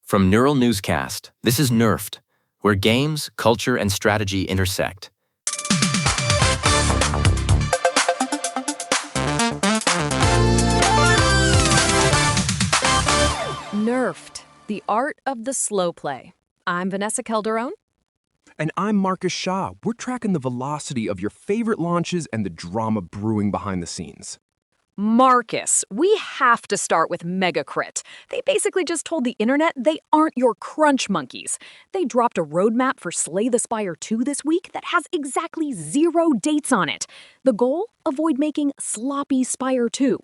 From Neural Newscast, this is Nerfed, where games, culture, and strategy intersect. Nerfed, the art of the slow play. I'm Vanessa Calderon. And I'm Marcus Shaw. We're tracking the velocity of your favorite launches and the drama brewing behind the scenes. Marcus, we have to start with Megacrit. They basically just told the internet they aren't your crunch monkeys. They dropped a roadmap for Slay the Spire 2 this week that has exactly 0 dates on it. The goal? Avoid making Sloppy Spire 2.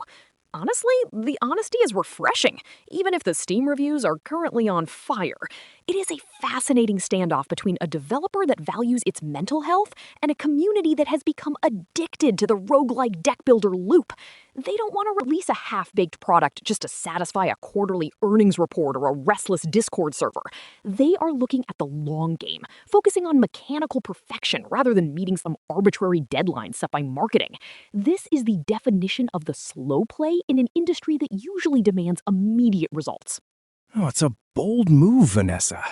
Honestly, the honesty is refreshing, even if the Steam reviews are currently on fire. It is a fascinating standoff between a developer that values its mental health and a community that has become addicted to the roguelike deck builder loop. They don't want to release a half-baked product just to satisfy a quarterly earnings report or a restless Discord server. They are looking at the long game, focusing on mechanical perfection rather than meeting some arbitrary deadline set by marketing. This is the definition of the slow play in an industry that usually demands immediate results. Oh, it's a bold move, Vanessa.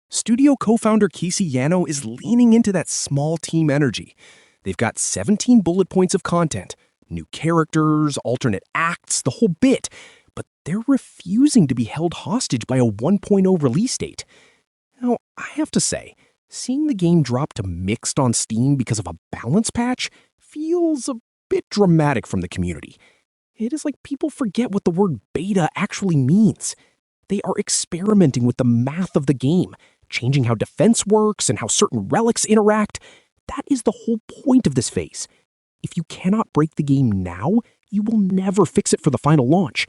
Studio co-founder Casey Yano is leaning into that small team energy. They've got 17 bullet points of content, new characters, alternate acts, the whole bit, but they're refusing to be held hostage by a 1.0 release date. Now, I have to say, seeing the game drop to mixed on Steam because of a balance patch feels a bit dramatic from the community. It is like people forget what the word beta actually means. They are experimenting with the math of the game, changing how defense works and how certain relics interact. That is the whole point of this phase. If you cannot break the game now, you will never fix it for the final launch.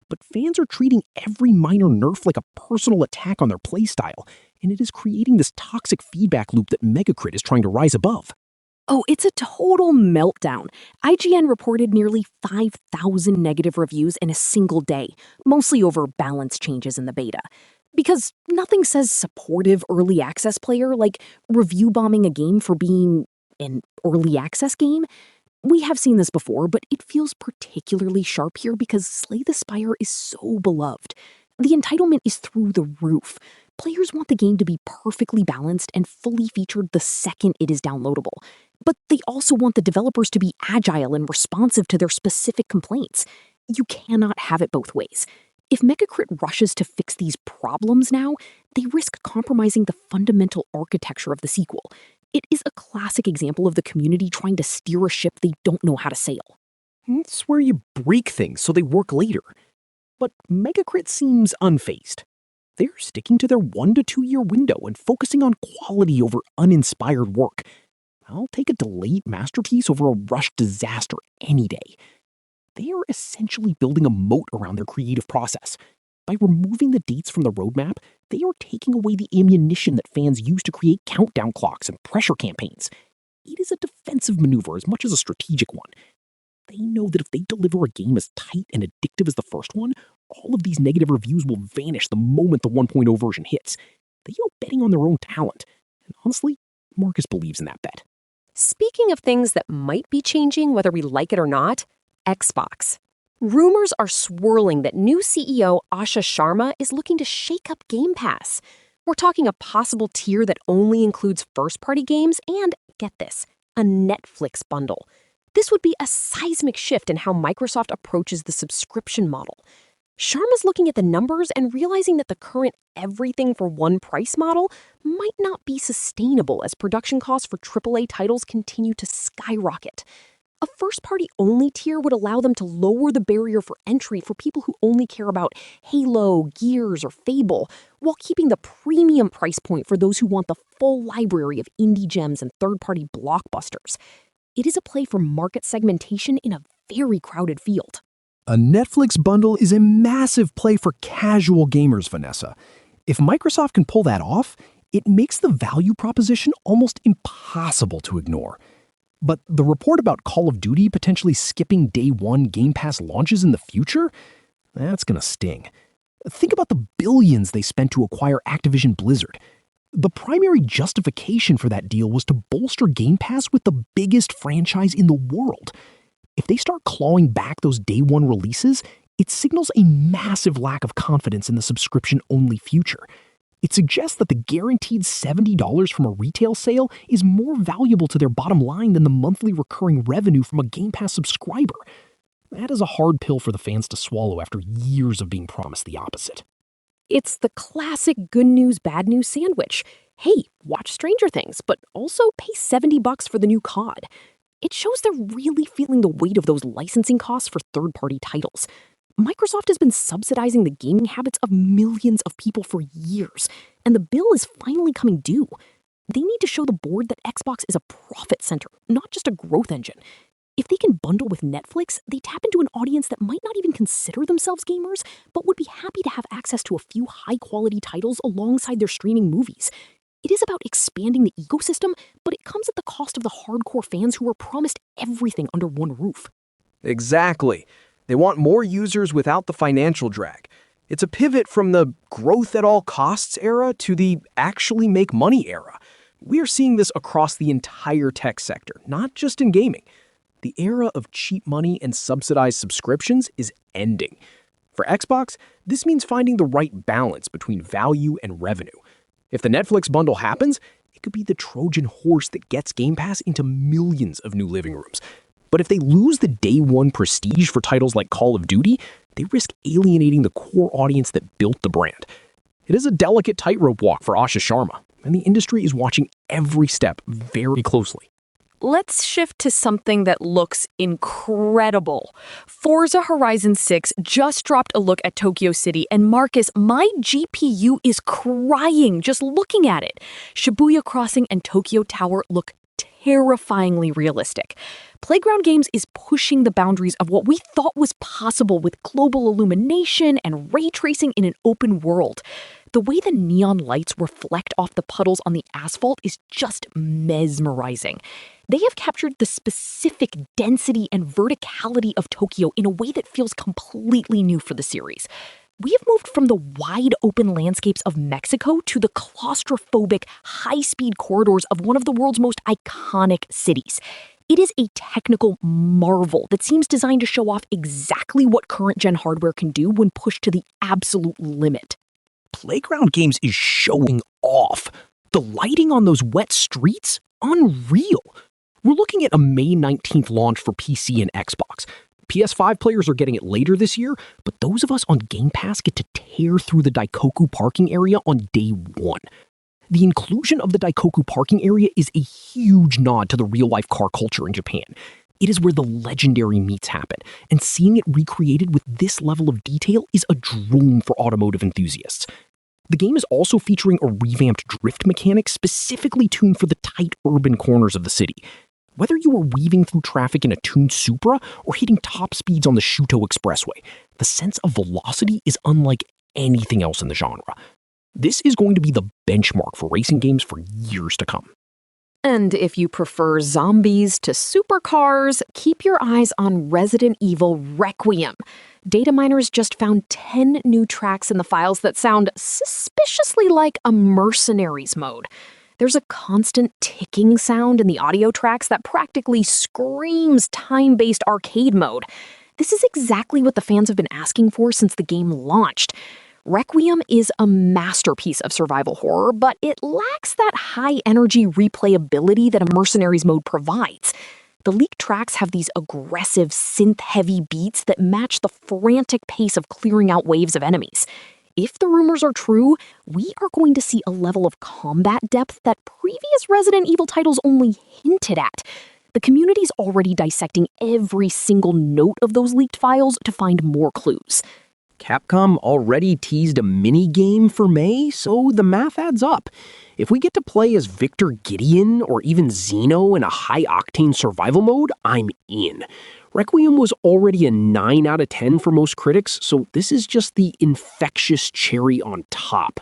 But fans are treating every minor nerf like a personal attack on their playstyle, and it is creating this toxic feedback loop that Megacrit is trying to rise above. Oh, it's a total meltdown. IGN reported nearly 5,000 negative reviews in a single day, mostly over balance changes in the beta. Because nothing says supportive early access player like review bombing a game for being an early access game. We have seen this before, but it feels particularly sharp here because Slay the Spire is so beloved. The entitlement is through the roof. Players want the game to be perfectly balanced and fully featured the second it is downloadable. But they also want the developers to be agile and responsive to their specific complaints. You cannot have it both ways. If Megacrit rushes to fix these problems now, they risk compromising the fundamental architecture of the sequel. It is a classic example of the community trying to steer a ship they don't know how to sail. It's where you break things so they work later. But Megacrit seems unfazed. They're sticking to their 1 to 2 year window and focusing on quality over uninspired work. I'll take a delayed masterpiece over a rushed disaster any day. They are essentially building a moat around their creative process. By removing the dates from the roadmap, they are taking away the ammunition that fans use to create countdown clocks and pressure campaigns. It is a defensive maneuver as much as a strategic one. They know that if they deliver a game as tight and addictive as the first one, all of these negative reviews will vanish the moment the 1.0 version hits. They are betting on their own talent. And honestly, Marcus believes in that bet. Speaking of things that might be changing whether we like it or not, Xbox. Rumors are swirling that new CEO Asha Sharma is looking to shake up Game Pass. We're talking a possible tier that only includes first-party games and, get this, a Netflix bundle. This would be a seismic shift in how Microsoft approaches the subscription model. Sharma's looking at the numbers and realizing that the current everything for one price model might not be sustainable as production costs for AAA titles continue to skyrocket. A first-party only tier would allow them to lower the barrier for entry for people who only care about Halo, Gears, or Fable, while keeping the premium price point for those who want the full library of indie gems and third-party blockbusters. It is a play for market segmentation in a very crowded field. A Netflix bundle is a massive play for casual gamers, Vanessa. If Microsoft can pull that off, it makes the value proposition almost impossible to ignore. But the report about Call of Duty potentially skipping day one Game Pass launches in the future? That's gonna sting. Think about the billions they spent to acquire Activision Blizzard. The primary justification for that deal was to bolster Game Pass with the biggest franchise in the world. If they start clawing back those day one releases, it signals a massive lack of confidence in the subscription-only future. It suggests that the guaranteed $70 from a retail sale is more valuable to their bottom line than the monthly recurring revenue from a Game Pass subscriber. That is a hard pill for the fans to swallow after years of being promised the opposite. It's the classic good news, bad news sandwich. Hey, watch Stranger Things, but also pay $70 for the new COD. It shows they're really feeling the weight of those licensing costs for third-party titles. Microsoft has been subsidizing the gaming habits of millions of people for years, and the bill is finally coming due. They need to show the board that Xbox is a profit center, not just a growth engine. If they can bundle with Netflix, they tap into an audience that might not even consider themselves gamers, but would be happy to have access to a few high-quality titles alongside their streaming movies. It is about expanding the ecosystem, but it comes at the cost of the hardcore fans who were promised everything under one roof. Exactly. They want more users without the financial drag. It's a pivot from the growth at all costs era to the actually make money era. We are seeing this across the entire tech sector, not just in gaming. The era of cheap money and subsidized subscriptions is ending. For Xbox, this means finding the right balance between value and revenue. If the Netflix bundle happens, it could be the Trojan horse that gets Game Pass into millions of new living rooms. But if they lose the day one prestige for titles like Call of Duty, they risk alienating the core audience that built the brand. It is a delicate tightrope walk for Asha Sharma, and the industry is watching every step very closely. Let's shift to something that looks incredible. Forza Horizon 6 just dropped a look at Tokyo City, and Marcus, my GPU is crying just looking at it. Shibuya Crossing and Tokyo Tower look terrifyingly realistic. Playground Games is pushing the boundaries of what we thought was possible with global illumination and ray tracing in an open world. The way the neon lights reflect off the puddles on the asphalt is just mesmerizing. They have captured the specific density and verticality of Tokyo in a way that feels completely new for the series. We have moved from the wide open landscapes of Mexico to the claustrophobic, high-speed corridors of one of the world's most iconic cities. It is a technical marvel that seems designed to show off exactly what current-gen hardware can do when pushed to the absolute limit. Playground Games is showing off. The lighting on those wet streets? Unreal. We're looking at a May 19th launch for PC and Xbox. PS5 players are getting it later this year, but those of us on Game Pass get to tear through the Daikoku parking area on day one. The inclusion of the Daikoku parking area is a huge nod to the real-life car culture in Japan. It is where the legendary meets happen, and seeing it recreated with this level of detail is a dream for automotive enthusiasts. The game is also featuring a revamped drift mechanic specifically tuned for the tight urban corners of the city. Whether you are weaving through traffic in a tuned Supra or hitting top speeds on the Shuto Expressway, the sense of velocity is unlike anything else in the genre. This is going to be the benchmark for racing games for years to come. And if you prefer zombies to supercars, keep your eyes on Resident Evil Requiem. Data miners just found 10 new tracks in the files that sound suspiciously like a Mercenaries mode. There's a constant ticking sound in the audio tracks that practically screams time-based arcade mode. This is exactly what the fans have been asking for since the game launched. Requiem is a masterpiece of survival horror, but it lacks that high-energy replayability that a Mercenaries mode provides. The leaked tracks have these aggressive, synth-heavy beats that match the frantic pace of clearing out waves of enemies. If the rumors are true, we are going to see a level of combat depth that previous Resident Evil titles only hinted at. The community's already dissecting every single note of those leaked files to find more clues. Capcom already teased a mini-game for May, so the math adds up. If we get to play as Victor Gideon or even Xeno in a high-octane survival mode, I'm in. Requiem was already a 9 out of 10 for most critics, so this is just the infectious cherry on top.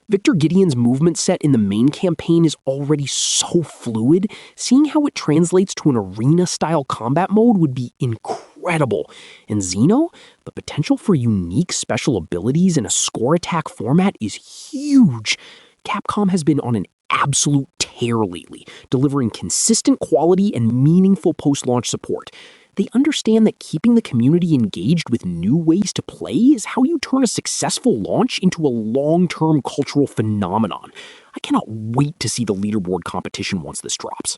Victor Gideon's movement set in the main campaign is already so fluid, seeing how it translates to an arena-style combat mode would be incredible. And Xeno, the potential for unique special abilities in a score attack format is huge. Capcom has been on an absolute tear lately, delivering consistent quality and meaningful post-launch support. They understand that keeping the community engaged with new ways to play is how you turn a successful launch into a long-term cultural phenomenon. I cannot wait to see the leaderboard competition once this drops.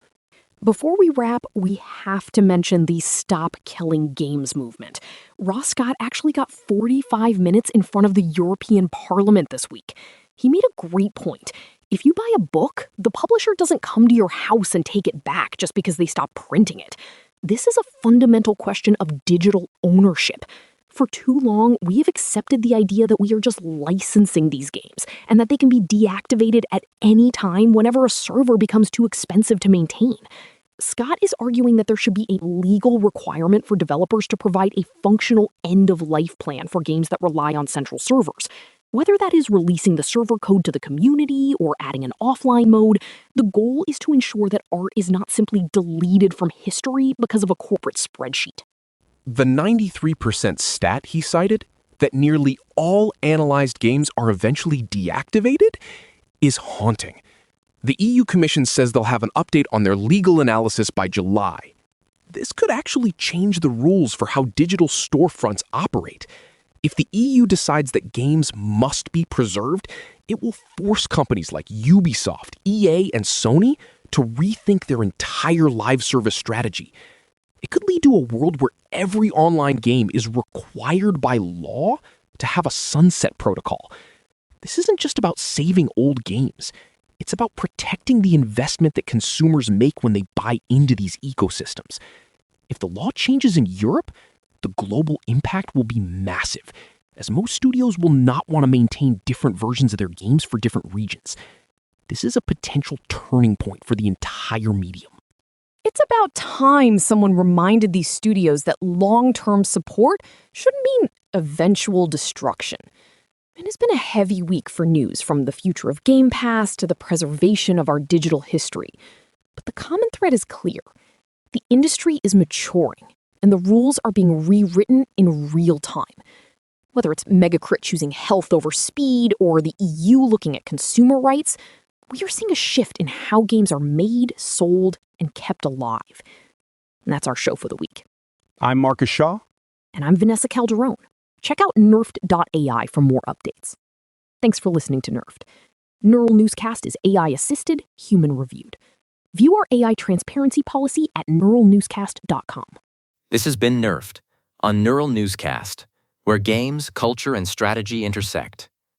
Before we wrap, we have to mention the Stop Killing Games movement. Ross Scott actually got 45 minutes in front of the European Parliament this week. He made a great point. If you buy a book, the publisher doesn't come to your house and take it back just because they stop printing it. This is a fundamental question of digital ownership. For too long, we have accepted the idea that we are just licensing these games and that they can be deactivated at any time whenever a server becomes too expensive to maintain. Scott is arguing that there should be a legal requirement for developers to provide a functional end-of-life plan for games that rely on central servers. Whether that is releasing the server code to the community or adding an offline mode, the goal is to ensure that art is not simply deleted from history because of a corporate spreadsheet. The 93% stat he cited, that nearly all analyzed games are eventually deactivated, is haunting. The EU Commission says they'll have an update on their legal analysis by July. This could actually change the rules for how digital storefronts operate. If the EU decides that games must be preserved, it will force companies like Ubisoft, EA, and Sony to rethink their entire live service strategy. It could lead to a world where every online game is required by law to have a sunset protocol. This isn't just about saving old games. It's about protecting the investment that consumers make when they buy into these ecosystems. If the law changes in Europe, the global impact will be massive, as most studios will not want to maintain different versions of their games for different regions. This is a potential turning point for the entire medium. It's about time someone reminded these studios that long-term support shouldn't mean eventual destruction. It has been a heavy week for news, from the future of Game Pass to the preservation of our digital history. But the common thread is clear. The industry is maturing, and the rules are being rewritten in real time. Whether it's Megacrit choosing health over speed or the EU looking at consumer rights, we are seeing a shift in how games are made, sold, and kept alive. And that's our show for the week. I'm Marcus Shaw. And I'm Vanessa Calderon. Check out Nerfed.ai for more updates. Thanks for listening to Nerfed. Neural Newscast is AI-assisted, human-reviewed. View our AI transparency policy at neuralnewscast.com. This has been Nerfed on Neural Newscast, where games, culture, and strategy intersect.